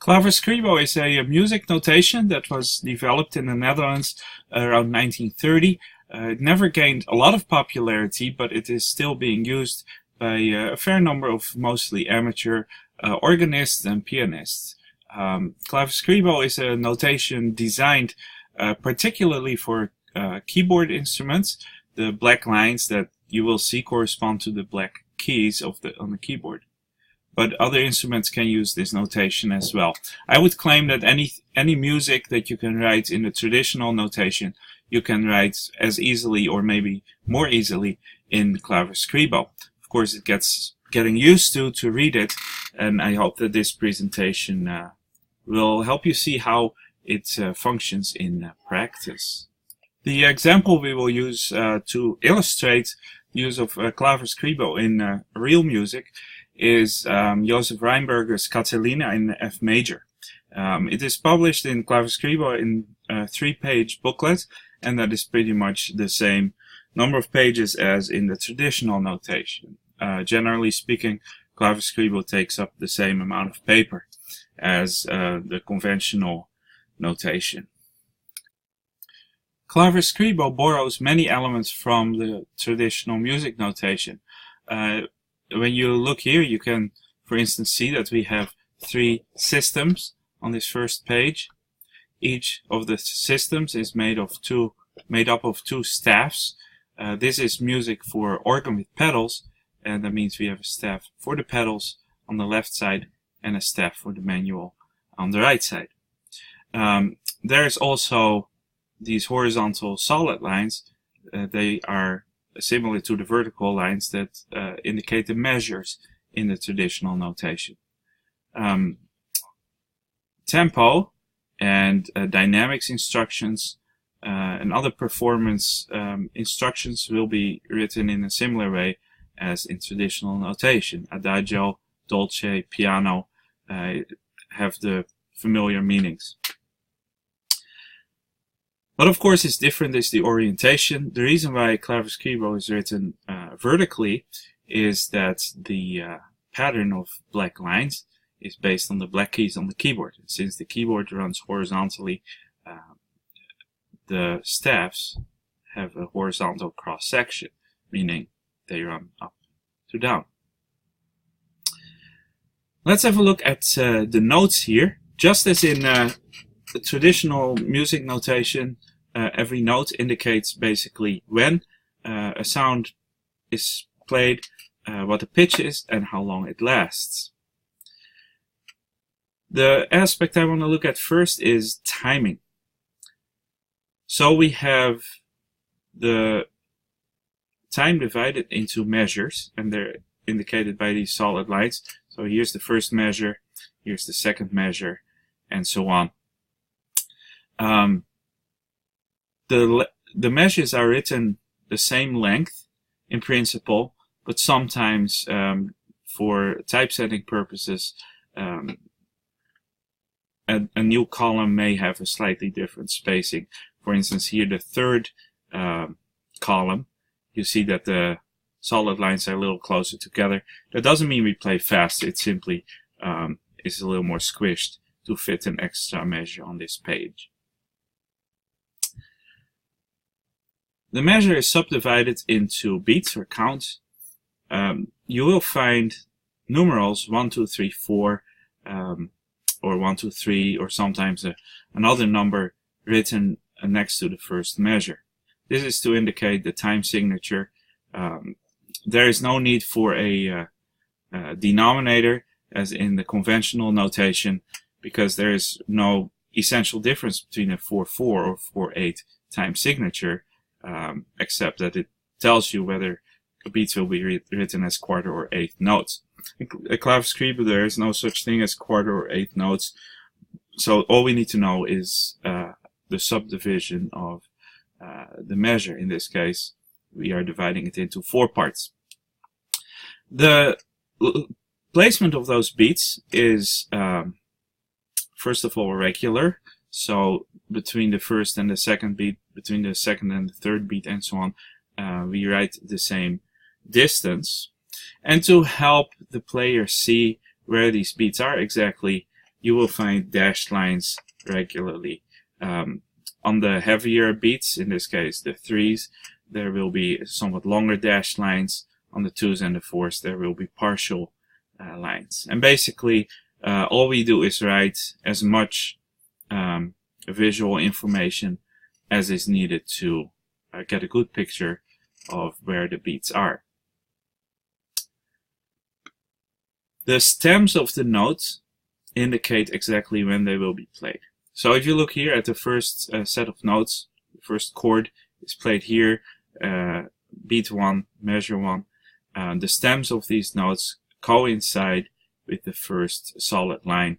Klavarskribo is a music notation that was developed in the Netherlands around 1930. It never gained a lot of popularity, but it is still being used by a fair number of mostly amateur organists and pianists. Klavarskribo is a notation designed particularly for keyboard instruments. The black lines that you will see correspond to the black keys on the keyboard. But other instruments can use this notation as well. I would claim that any music that you can write in the traditional notation, you can write as easily or maybe more easily in Klavarskribo. Of course, it gets getting used to read it, and I hope that this presentation will help you see how it functions in practice. The example we will use to illustrate the use of Klavarskribo in real music is Joseph Rheinberger's Cantilena in F major. It is published in Klavarskribo in a 3-page booklet, and that is pretty much the same number of pages as in the traditional notation. Generally speaking, Klavarskribo takes up the same amount of paper as the conventional notation. Klavarskribo borrows many elements from the traditional music notation. When you look here, you can, for instance, see that we have 3 systems on this first page. Each of the systems is made up of 2 staffs. This is music for organ with pedals, and that means we have a staff for the pedals on the left side and a staff for the manual on the right side. There's also these horizontal solid lines. They are similar to the vertical lines that indicate the measures in the traditional notation. Tempo and dynamics instructions and other performance instructions will be written in a similar way as in traditional notation. Adagio, dolce, piano have the familiar meanings. What of course is different is the orientation. The reason why Klavarskribo is written vertically is that the pattern of black lines is based on the black keys on the keyboard. And since the keyboard runs horizontally, the staffs have a horizontal cross section, meaning they run up to down. Let's have a look at the notes here. Just as in the traditional music notation, every note indicates basically when a sound is played, what the pitch is, and how long it lasts. The aspect I want to look at first is timing. So we have the time divided into measures, and they're indicated by these solid lines. So here's the first measure, here's the second measure, and so on. The measures are written the same length in principle, but sometimes for typesetting purposes, a new column may have a slightly different spacing. For instance, here the third column, you see that the solid lines are a little closer together. That doesn't mean we play fast, it simply is a little more squished to fit an extra measure on this page. The measure is subdivided into beats or counts. You will find numerals 1, 2, 3, 4, or 1, 2, 3, or sometimes another number written next to the first measure. This is to indicate the time signature. There is no need for a denominator as in the conventional notation, because there is no essential difference between a 4/4 or 4/8 time signature, except that it tells you whether a beat will be written as quarter or eighth notes. In Klavarskribo, there is no such thing as quarter or eighth notes, so all we need to know is the subdivision of the measure. In this case, we are dividing it into 4 parts. The placement of those beats is first of all regular, so between the first and the second beat, between the second and the third beat, and so on, we write the same distance. And to help the player see where these beats are exactly, you will find dashed lines regularly. On the heavier beats, in this case the 3s, there will be somewhat longer dashed lines. On the 2s and the 4s, there will be partial lines. And basically, all we do is write as much visual information as is needed to get a good picture of where the beats are. The stems of the notes indicate exactly when they will be played. So if you look here at the first set of notes, the first chord is played here, beat 1, measure 1. The stems of these notes coincide with the first solid line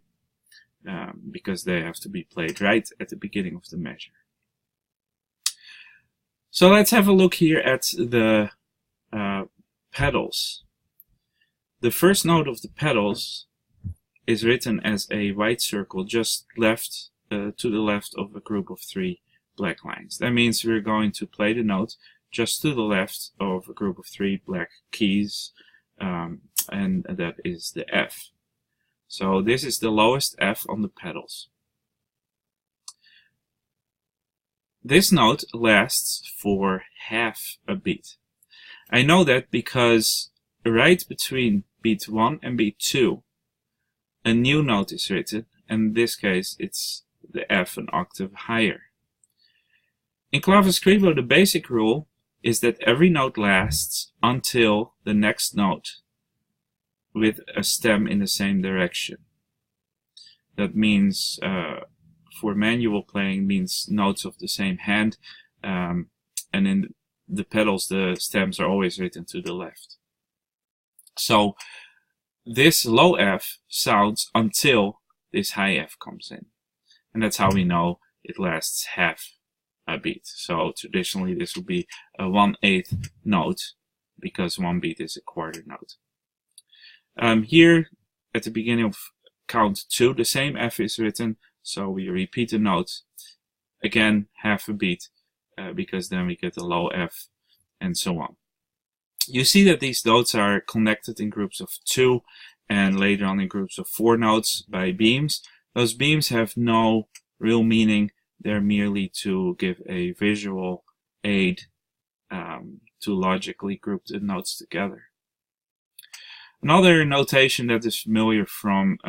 because they have to be played right at the beginning of the measure. So let's have a look here at the pedals. The first note of the pedals is written as a white circle just left to the left of a group of 3 black lines. That means we're going to play the note just to the left of a group of 3 black keys, and that is the F. So this is the lowest F on the pedals. This note lasts for half a beat. I know that because right between beat 1 and beat 2, a new note is written, and in this case it's the F an octave higher. In Klavarskribo, the basic rule is that every note lasts until the next note with a stem in the same direction. That means, for manual playing, means notes of the same hand, and in the pedals the stems are always written to the left. So this low F sounds until this high F comes in, and that's how we know it lasts half a beat. So traditionally this would be a 1/8 note, because 1 beat is a quarter note. Here at the beginning of count 2, the same F is written, so we repeat the note again half a beat, because then we get a low F, and so on. You see that these notes are connected in groups of 2 and later on in groups of 4 notes by beams. Those beams have no real meaning. They're merely to give a visual aid to logically group the notes together. Another notation that is familiar from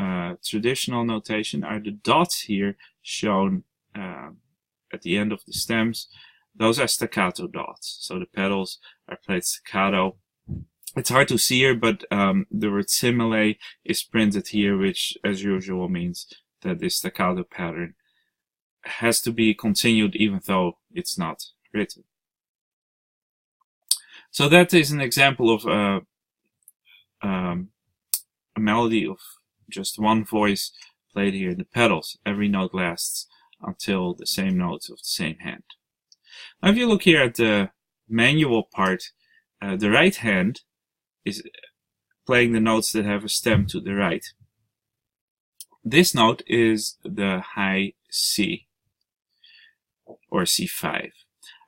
traditional notation are the dots here shown at the end of the stems. Those are staccato dots, so the pedals are played staccato. It's hard to see here, but the word simile is printed here, which as usual means that this staccato pattern has to be continued even though it's not written. So that is an example of a melody of just one voice played here in the pedals. Every note lasts until the same notes of the same hand. Now if you look here at the manual part, the right hand is playing the notes that have a stem to the right. This note is the high C, or C5.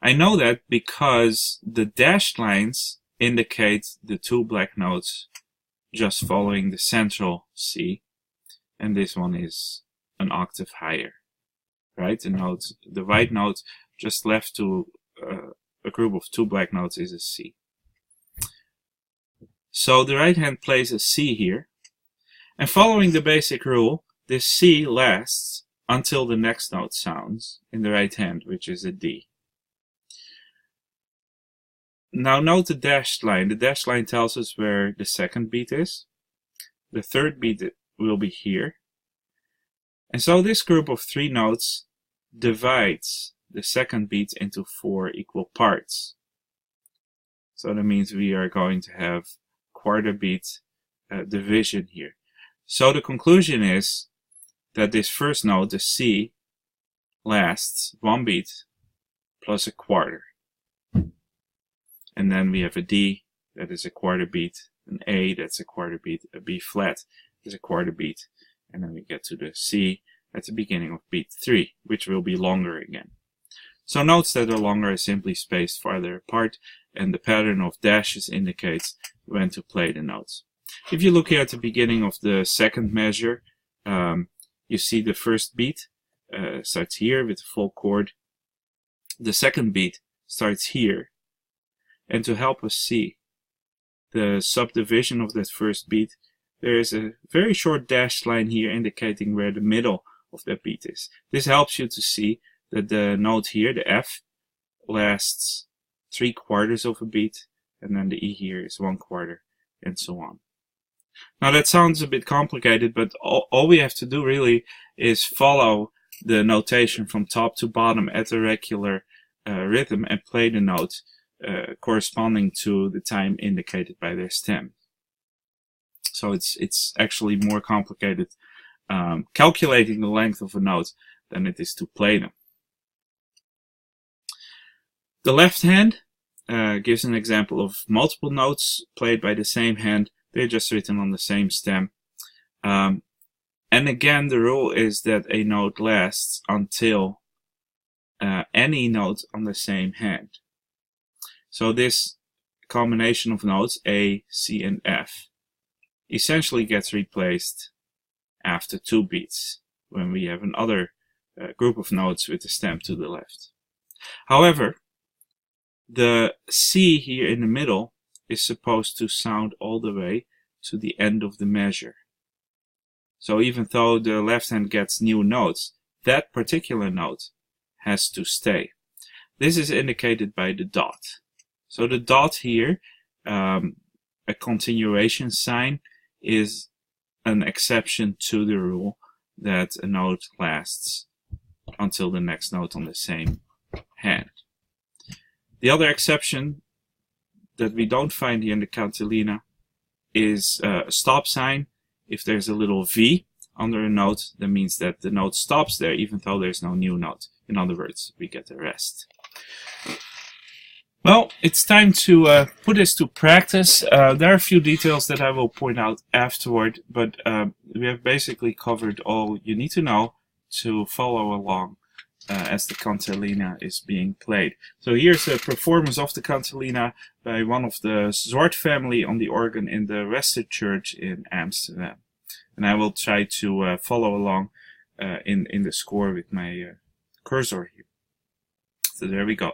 I know that because the dashed lines indicate the 2 black notes just following the central C, and this one is an octave higher, right? The white note just left to a group of 2 black notes is a C. So the right hand plays a C here, and following the basic rule, this C lasts until the next note sounds in the right hand, which is a D. Now note the dashed line. The dashed line tells us where the second beat is. The third beat will be here. And so this group of 3 notes divides the second beat into 4 equal parts. So that means we are going to have quarter beat division here. So the conclusion is that this first note, the C, lasts 1 beat plus a quarter. And then we have a D, that is a quarter beat, an A, that's a quarter beat, a B flat is a quarter beat, and then we get to the C at the beginning of beat 3, which will be longer again. So notes that are longer are simply spaced farther apart, and the pattern of dashes indicates when to play the notes. If you look here at the beginning of the second measure, you see the first beat starts here with the full chord. The second beat starts here. And to help us see the subdivision of that first beat, there is a very short dashed line here indicating where the middle of that beat is. This helps you to see that the note here, the F, lasts 3/4 of a beat, and then the E here is 1/4, and so on. Now that sounds a bit complicated, but all we have to do really is follow the notation from top to bottom at a regular rhythm and play the note corresponding to the time indicated by their stem. So it's actually more complicated calculating the length of a note than it is to play them. The left hand gives an example of multiple notes played by the same hand. They're just written on the same stem. And again, the rule is that a note lasts until any note on the same hand. So this combination of notes, A, C, and F, essentially gets replaced after 2 beats when we have another group of notes with the stem to the left. However, the C here in the middle is supposed to sound all the way to the end of the measure. So even though the left hand gets new notes, that particular note has to stay. This is indicated by the dot. So the dot here, a continuation sign, is an exception to the rule that a note lasts until the next note on the same hand. The other exception that we don't find here in the Cantilena is a stop sign. If there's a little V under a note, that means that the note stops there even though there's no new note. In other words, we get a rest. Well, it's time to put this to practice. There are a few details that I will point out afterward, but we have basically covered all you need to know to follow along as the Cantilena is being played. So here's a performance of the Cantilena by one of the Zwart family on the organ in the Wester Church in Amsterdam. And I will try to follow along in the score with my cursor here. So there we go.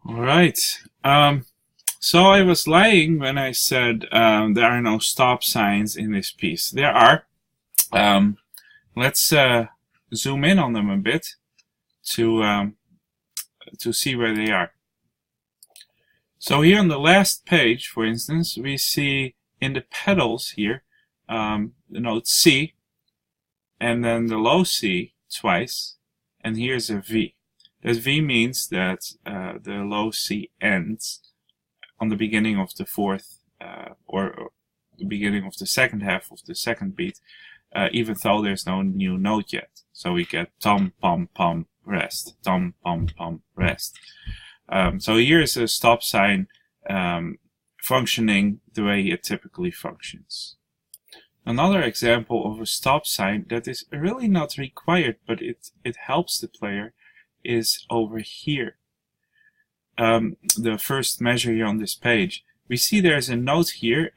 All right. So I was lying when I said there are no stop signs in this piece. There are. Let's zoom in on them a bit to see where they are. So here on the last page, for instance, we see in the pedals here the note C, and then the low C twice, and here's a V. That V means that the low C ends on the beginning of the fourth or the beginning of the second half of the second beat, even though there's no new note yet. So we get tom, pom, pom, rest, tom, pom, pom, rest. So here is a stop sign functioning the way it typically functions. Another example of a stop sign that is really not required, but it helps the player, is over here. The first measure here on this page. We see there's a note here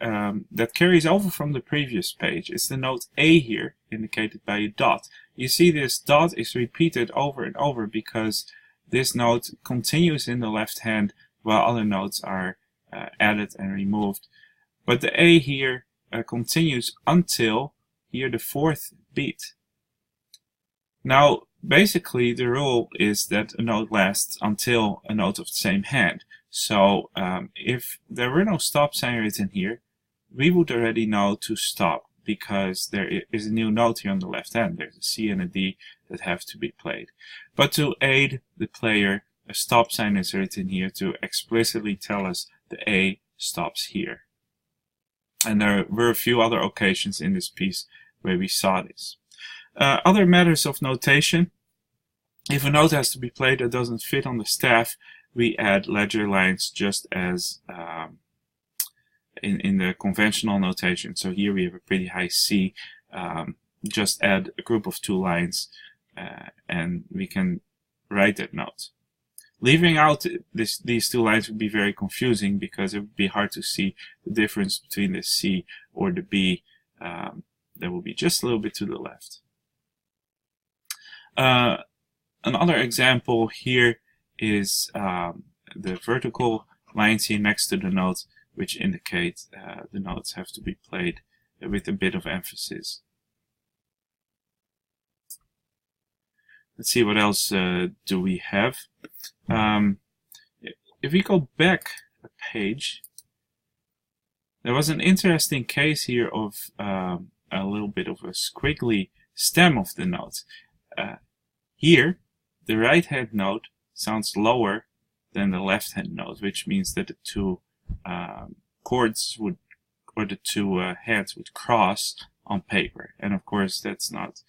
that carries over from the previous page. It's the note A here, indicated by a dot. You see this dot is repeated over and over because this note continues in the left hand while other notes are added and removed. But the A here continues until here the fourth beat. Now, basically the rule is that a note lasts until a note of the same hand. So if there were no stop sign written here, we would already know to stop because there is a new note here on the left hand. There's a C and a D that have to be played. But to aid the player, a stop sign is written here to explicitly tell us the A stops here. And there were a few other occasions in this piece where we saw this. Other matters of notation. If a note has to be played that doesn't fit on the staff, we add ledger lines just as in the conventional notation. So here we have a pretty high C. Just add a group of 2 lines and we can write that note. Leaving out these 2 lines would be very confusing because it would be hard to see the difference between the C or the B. That will be just a little bit to the left. Another example here is the vertical lines here next to the note, which indicate the notes have to be played with a bit of emphasis. Let's see what else do we have. if we go back a page, there was an interesting case here of a little bit of a squiggly stem of the note. Here, the right hand note sounds lower than the left hand note, which means that the two chords would, or the two heads would cross on paper. And of course, that's not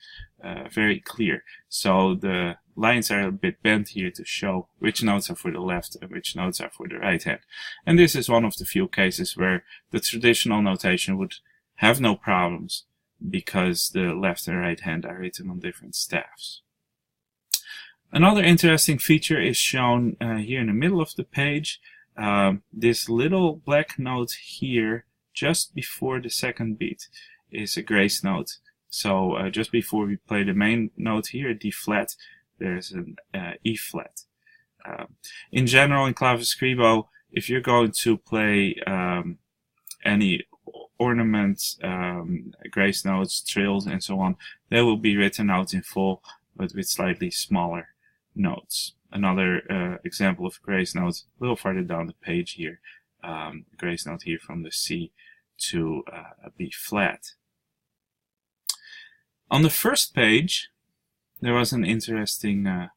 very clear. So the lines are a bit bent here to show which notes are for the left and which notes are for the right hand. And this is one of the few cases where the traditional notation would have no problems because the left and right hand are written on different staffs. Another interesting feature is shown here in the middle of the page. This little black note here, just before the second beat, is a grace note. So just before we play the main note here, D flat, there's an E flat. In general, in Klavarskribo, if you're going to play any ornaments, grace notes, trills, and so on, they will be written out in full, but with slightly smaller notes. Another example of grace notes a little farther down the page here. Grace note here from the C to a B flat. On the first page, there was an interesting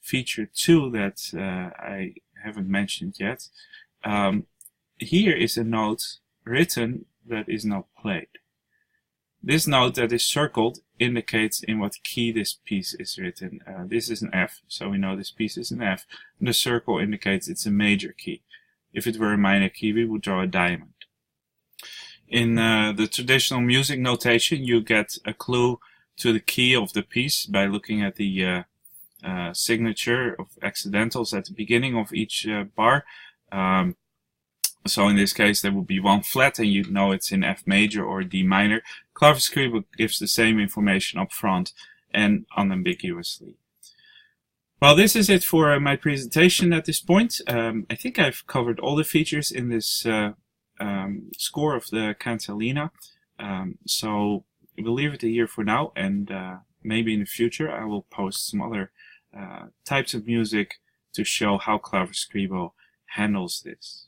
feature too that I haven't mentioned yet. Here is a note written that is not played. This note that is circled indicates in what key this piece is written. This is an F, so we know this piece is an F. And the circle indicates it's a major key. If it were a minor key, we would draw a diamond. In the traditional music notation, you get a clue to the key of the piece by looking at the signature of accidentals at the beginning of each bar. So in this case, there would be one flat, and you'd know it's in F major or D minor. Klavarskribo gives the same information up front and unambiguously. Well, this is it for my presentation at this point. I think I've covered all the features in this score of the Cantilena. So we'll leave it here for now, and maybe in the future I will post some other types of music to show how Klavarskribo handles this.